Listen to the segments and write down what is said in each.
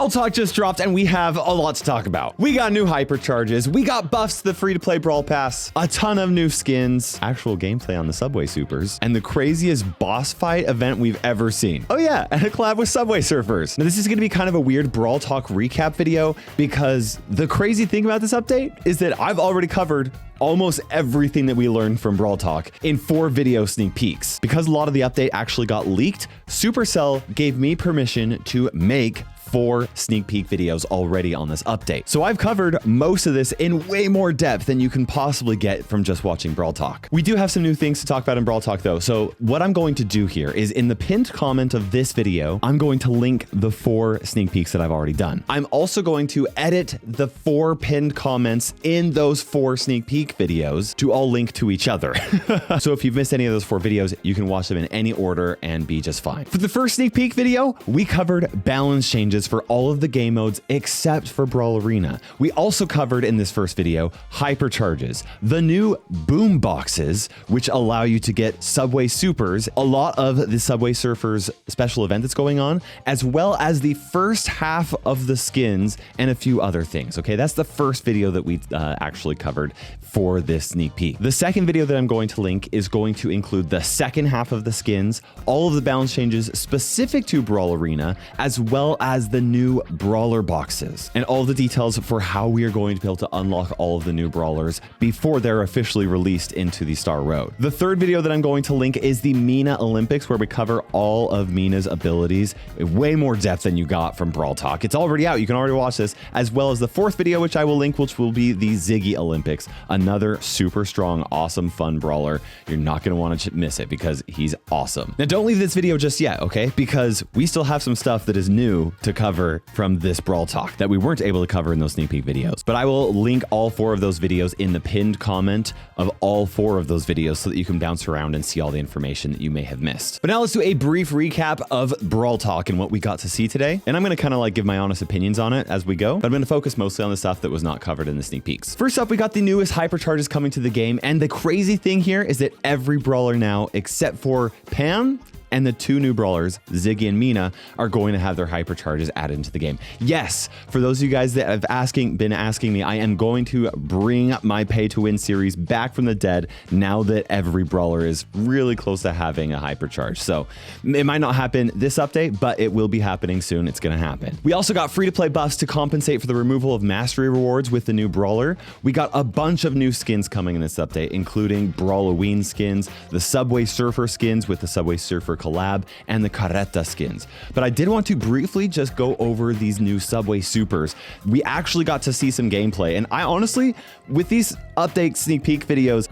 Brawl Talk just dropped and we have a lot to talk about. We got new hypercharges, we got buffs to the free-to-play Brawl Pass, a ton of new skins, actual gameplay on the Subway Supers, and the craziest boss fight event we've ever seen. Oh yeah, and a collab with Subway Surfers. Now this is gonna be kind of a weird Brawl Talk recap video because the crazy thing about this update is that I've already covered almost everything that we learned from Brawl Talk in 4 video sneak peeks. Because a lot of the update actually got leaked, Supercell gave me permission to make 4 sneak peek videos already on this update. So I've covered most of this in way more depth than you can possibly get from just watching Brawl Talk. We do have some new things to talk about in Brawl Talk though. So what I'm going to do here is in the pinned comment of this video, I'm going to link the 4 sneak peeks that I've already done. I'm also going to edit the 4 pinned comments in those 4 sneak peek videos to all link to each other. So if you've missed any of those 4 videos, you can watch them in any order and be just fine. For the first sneak peek video, we covered balance changes for all of the game modes except for Brawl Arena. We also covered in this first video hypercharges, the new boom boxes, which allow you to get Subway Supers, a lot of the Subway Surfers special event that's going on, as well as the first half of the skins and a few other things. Okay, that's the first video that we actually covered for this sneak peek. The second video that I'm going to link is going to include the second half of the skins, all of the balance changes specific to Brawl Arena, as well as the new brawler boxes and all the details for how we are going to be able to unlock all of the new brawlers before they're officially released into the Star Road. The third video that I'm going to link is the Mina Olympics, where we cover all of Mina's abilities in way more depth than you got from Brawl Talk. It's already out. You can already watch this, as well as the fourth video, which I will link, which will be the Ziggy Olympics, another super strong, awesome, fun brawler. You're not going to want to miss it because he's awesome. Now, don't leave this video just yet, okay? Because we still have some stuff that is new to cover from this Brawl Talk that we weren't able to cover in those sneak peek videos. But I will link all 4 of those videos in the pinned comment of all 4 of those videos so that you can bounce around and see all the information that you may have missed. But now let's do a brief recap of Brawl Talk and what we got to see today. And I'm going to kind of like give my honest opinions on it as we go, but I'm going to focus mostly on the stuff that was not covered in the sneak peeks. First up, we got the newest hypercharges coming to the game. And the crazy thing here is that every brawler now, except for Pam and the 2 new brawlers, Ziggy and Mina, are going to have their hypercharges added into the game. Yes, for those of you guys that have been asking me, I am going to bring my pay to win series back from the dead now that every brawler is really close to having a hypercharge. So it might not happen this update, but it will be happening soon. It's going to happen. We also got free-to-play buffs to compensate for the removal of mastery rewards with the new brawler. We got a bunch of new skins coming in this update, including brawl-o-ween skins, the Subway Surfer skins with the Subway Surfer collab, and the Carreta skins. But I did want to briefly just go over these new Subway Supers. We actually got to see some gameplay, and I honestly, with these update sneak peek videos,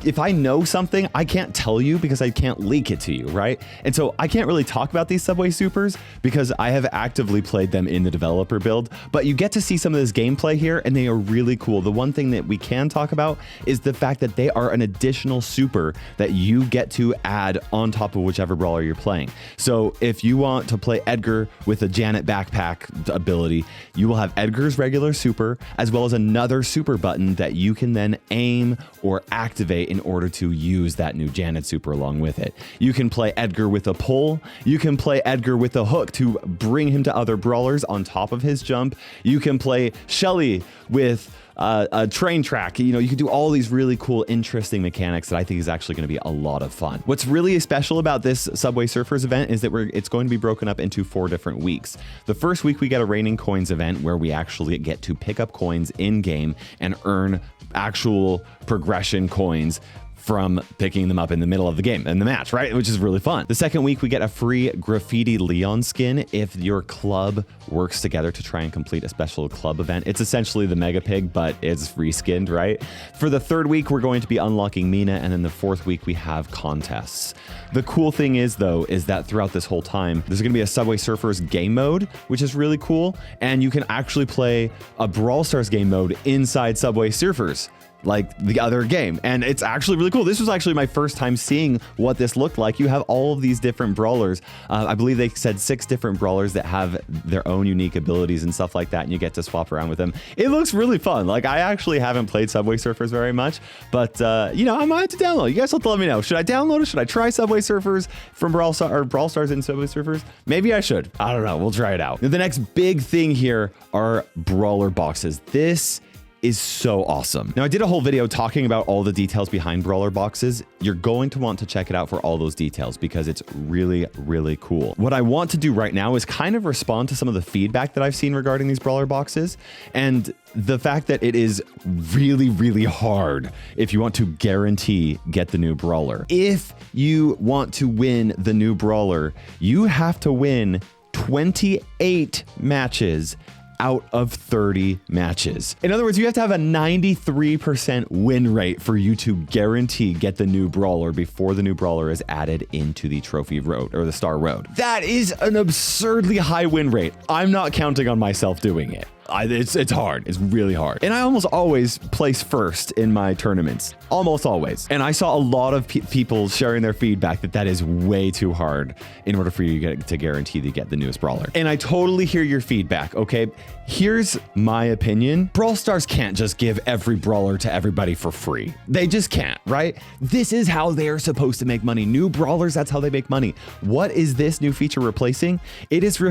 if I know something, I can't tell you because I can't leak it to you, right? And so I can't really talk about these Subway Supers because I have actively played them in the developer build, but you get to see some of this gameplay here and they are really cool. The one thing that we can talk about is the fact that they are an additional super that you get to add on top of whichever brawler you're playing. So if you want to play Edgar with a Janet backpack ability, you will have Edgar's regular super as well as another super button that you can then aim or activate in order to use that new Janet super along with it. You can play Edgar with a pull. You can play Edgar with a hook to bring him to other brawlers on top of his jump. You can play Shelly with a train track. You know, you can do all these really cool, interesting mechanics that I think is actually going to be a lot of fun. What's really special about this Subway Surfers event is that it's going to be broken up into 4 different weeks. The first week we get a raining coins event where we actually get to pick up coins in game and earn actual progression coins from picking them up in the middle of the game and the match, right? Which is really fun. The second week, we get a free Graffiti Leon skin if your club works together to try and complete a special club event. It's essentially the Mega Pig, but it's reskinned, right? For the third week, we're going to be unlocking Mina, and then the fourth week, we have contests. The cool thing is, though, is that throughout this whole time, there's going to be a Subway Surfers game mode, which is really cool, and you can actually play a Brawl Stars game mode inside Subway Surfers. like the other game. And it's actually really cool. This was actually my first time seeing what this looked like. You have all of these different brawlers. I believe they said 6 different brawlers that have their own unique abilities and stuff like that, and you get to swap around with them. It looks really fun. Like, I actually haven't played Subway Surfers very much, but you know, I might have to download. You guys have to let me know. Should I download it? Should I try Subway Surfers from Brawl Stars and Subway Surfers? Maybe I should. I don't know. We'll try it out. The next big thing here are brawler boxes. This is so awesome. Now, I did a whole video talking about all the details behind brawler boxes. You're going to want to check it out for all those details because it's really, really cool. What I want to do right now is kind of respond to some of the feedback that I've seen regarding these brawler boxes and the fact that it is really, really hard if you want to guarantee get the new brawler. If you want to win the new brawler, you have to win 28 matches out of 30 matches. In other words, you have to have a 93% win rate for you to guarantee get the new brawler before the new brawler is added into the trophy road or the star road. That is an absurdly high win rate. I'm not counting on myself doing it. It's hard. It's really hard. And I almost always place first in my tournaments. Almost always. And I saw a lot of people sharing their feedback that is way too hard in order for you to guarantee to get the newest brawler. And I totally hear your feedback, okay? Here's my opinion. Brawl Stars can't just give every brawler to everybody for free. They just can't, right? This is how they're supposed to make money. New brawlers, that's how they make money. What is this new feature replacing? It is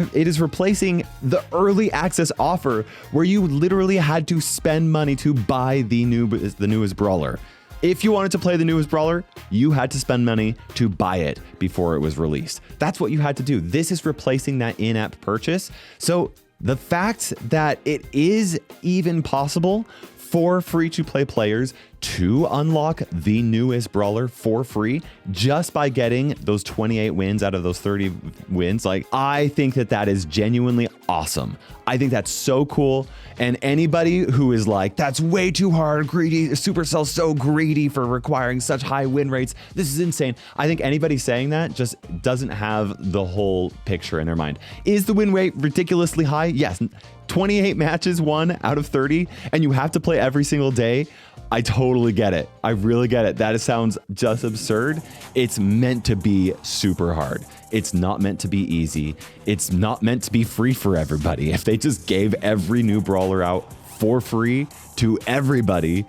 replacing the early access offer where you literally had to spend money to buy the newest brawler. If you wanted to play the newest brawler, you had to spend money to buy it before it was released. That's what you had to do. This is replacing that in-app purchase. So the fact that it is even possible for free-to-play players to unlock the newest brawler for free just by getting those 28 wins out of those 30 wins. Like, I think that is genuinely awesome. I think that's so cool. And anybody who is like, that's way too hard, greedy, Supercell's so greedy for requiring such high win rates, this is insane. I think anybody saying that just doesn't have the whole picture in their mind. Is the win rate ridiculously high? Yes. 28 matches won out of 30, and you have to play every single day. I totally get it. I really get it. That sounds just absurd. It's meant to be super hard. It's not meant to be easy. It's not meant to be free for everybody. If they just gave every new brawler out for free to everybody,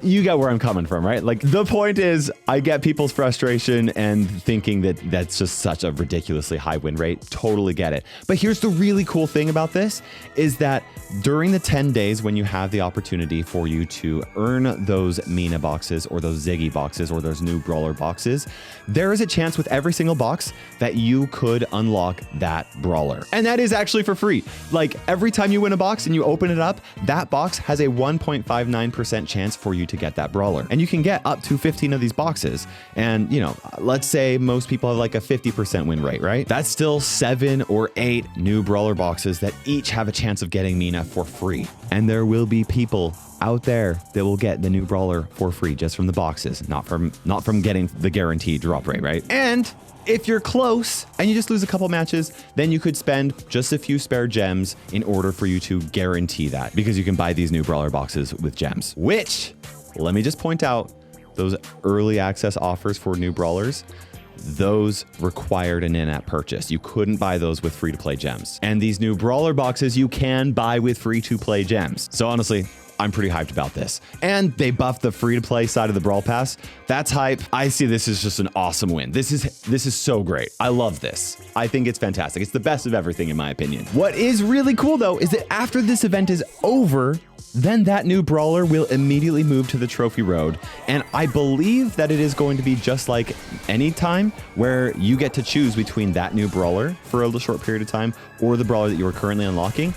you get where I'm coming from, right? Like, the point is, I get people's frustration and thinking that that's just such a ridiculously high win rate. Totally get it. But here's the really cool thing about this is that during the 10 days when you have the opportunity for you to earn those Mina boxes or those Ziggy boxes or those new brawler boxes, there is a chance with every single box that you could unlock that brawler. And that is actually for free. Like, every time you win a box and you open it up, that box has a 1.59% chance for you to get that brawler. And you can get up to 15 of these boxes. And, you know, let's say most people have like a 50% win rate, right? That's still 7 or 8 new brawler boxes that each have a chance of getting Mina for free. And there will be people out there that will get the new brawler for free just from the boxes, not from getting the guaranteed drop rate, right? And if you're close and you just lose a couple matches, then you could spend just a few spare gems in order for you to guarantee that, because you can buy these new brawler boxes with gems, which, let me just point out, those early access offers for new brawlers, those required an in-app purchase. You couldn't buy those with free-to-play gems. And these new brawler boxes you can buy with free-to-play gems. So honestly, I'm pretty hyped about this. And they buffed the free-to-play side of the Brawl Pass. That's hype. I see this as just an awesome win. This is so great. I love this. I think it's fantastic. It's the best of everything, in my opinion. What is really cool, though, is that after this event is over, then that new brawler will immediately move to the trophy road. And I believe that it is going to be just like any time where you get to choose between that new brawler for a short period of time or the brawler that you are currently unlocking.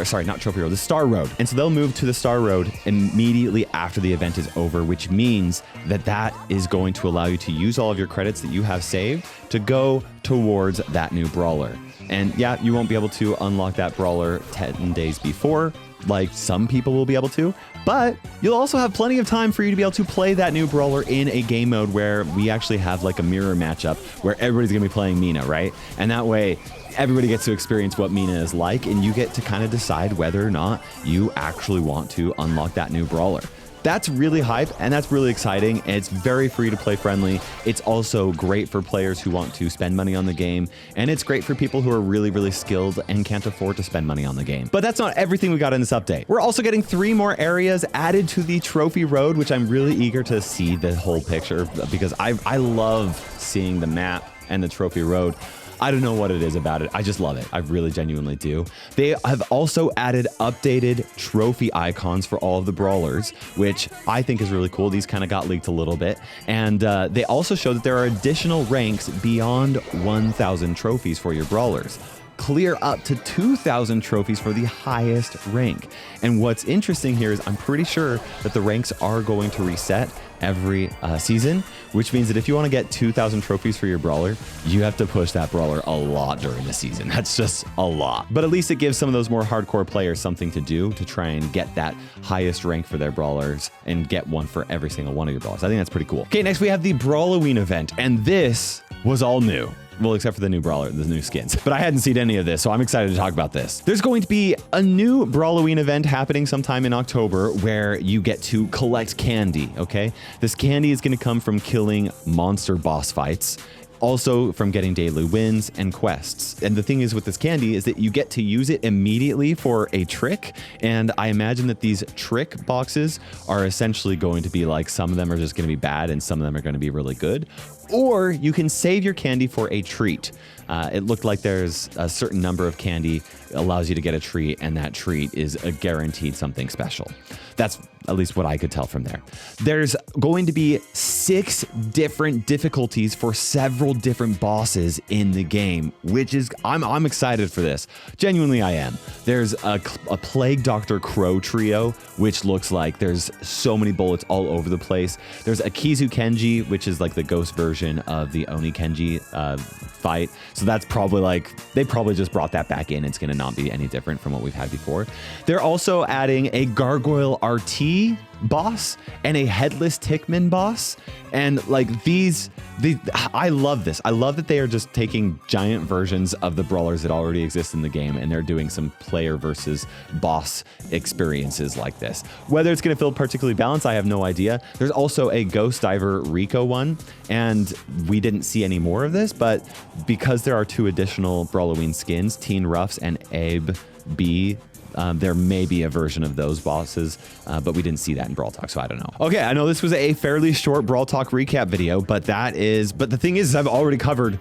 Sorry, not trophy road, the star road. And so they'll move to the star road immediately after the event is over, which means that that is going to allow you to use all of your credits that you have saved to go towards that new brawler. And yeah, you won't be able to unlock that brawler 10 days before, like some people will be able to, but you'll also have plenty of time for you to be able to play that new brawler in a game mode where we actually have like a mirror matchup where everybody's gonna be playing Mina, right? And that way, everybody gets to experience what Mina is like, and you get to kind of decide whether or not you actually want to unlock that new brawler. That's really hype, and that's really exciting. And it's very free to play friendly. It's also great for players who want to spend money on the game, and it's great for people who are really, really skilled and can't afford to spend money on the game. But that's not everything we got in this update. We're also getting 3 more areas added to the trophy road, which I'm really eager to see the whole picture because I love seeing the map and the trophy road. I don't know what it is about it. I just love it. I really genuinely do. They have also added updated trophy icons for all of the brawlers, which I think is really cool. These kind of got leaked a little bit. And they also show that there are additional ranks beyond 1,000 trophies for your brawlers. Clear up to 2,000 trophies for the highest rank. And what's interesting here is I'm pretty sure that the ranks are going to reset every season, which means that if you want to get 2,000 trophies for your brawler, you have to push that brawler a lot during the season. That's just a lot. But at least it gives some of those more hardcore players something to do to try and get that highest rank for their brawlers and get one for every single one of your brawlers. I think that's pretty cool. Okay, next we have the Brawl-o-ween event, and this was all new. Well, except for the new brawler, the new skins. But I hadn't seen any of this, so I'm excited to talk about this. There's going to be a new Brawl-o-ween event happening sometime in October where you get to collect candy, okay? This candy is going to come from killing monster boss fights, also from getting daily wins and quests. And the thing is with this candy is that you get to use it immediately for a trick. And I imagine that these trick boxes are essentially going to be like, some of them are just going to be bad and some of them are going to be really good. Or you can save your candy for a treat. It looked like there's a certain number of candy allows you to get a treat, and that treat is a guaranteed something special. That's at least what I could tell from there. There's going to be 6 different difficulties for several different bosses in the game, which is, I'm excited for this. Genuinely, I am. There's a Plague Dr. Crow trio, which looks like there's so many bullets all over the place. There's a Kizu Kenji, which is like the ghost version of the Oni Kenji fight. So that's probably like, they probably just brought that back in. It's going to not be any different from what we've had before. They're also adding a Gargoyle RT boss and a Headless Tickman boss. And like I love this. I love that they are just taking giant versions of the brawlers that already exist in the game, and they're doing some player versus boss experiences like this. Whether it's going to feel particularly balanced, I have no idea. There's also a Ghost Diver Rico one, and we didn't see any more of this, but because there are 2 additional Brawl-o-ween skins, Teen Ruffs and Abe B, there may be a version of those bosses, but we didn't see that in Brawl Talk, so I don't know. Okay, I know this was a fairly short Brawl Talk recap video, but the thing is I've already covered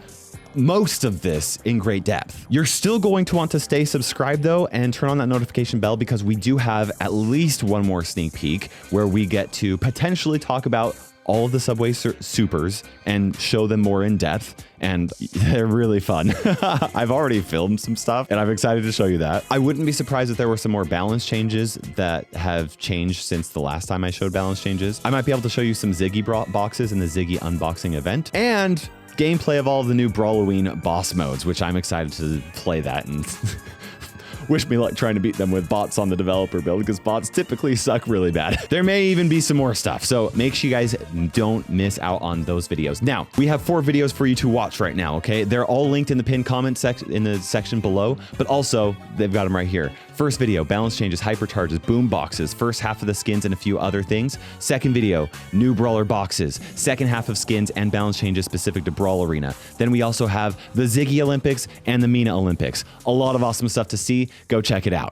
most of this in great depth. You're still going to want to stay subscribed though, and turn on that notification bell, because we do have at least one more sneak peek where we get to potentially talk about all of the Subway supers and show them more in depth, and they're really fun. I've already filmed some stuff and I'm excited to show you that. I wouldn't be surprised if there were some more balance changes that have changed since the last time I showed balance changes. I might be able to show you some Ziggy boxes in the Ziggy unboxing event, and gameplay of all of the new Brawl-o-ween boss modes, which I'm excited to play that and wish me luck trying to beat them with bots on the developer build, because bots typically suck really bad. There may even be some more stuff, so make sure you guys don't miss out on those videos. Now, we have 4 videos for you to watch right now, okay? They're all linked in the pinned comment section in the section below, but also they've got them right here. First video, balance changes, hypercharges, boom boxes, first half of the skins and a few other things. Second video, new brawler boxes, second half of skins and balance changes specific to Brawl Arena. Then we also have the Ziggy Olympics and the Mina Olympics. A lot of awesome stuff to see. Go check it out.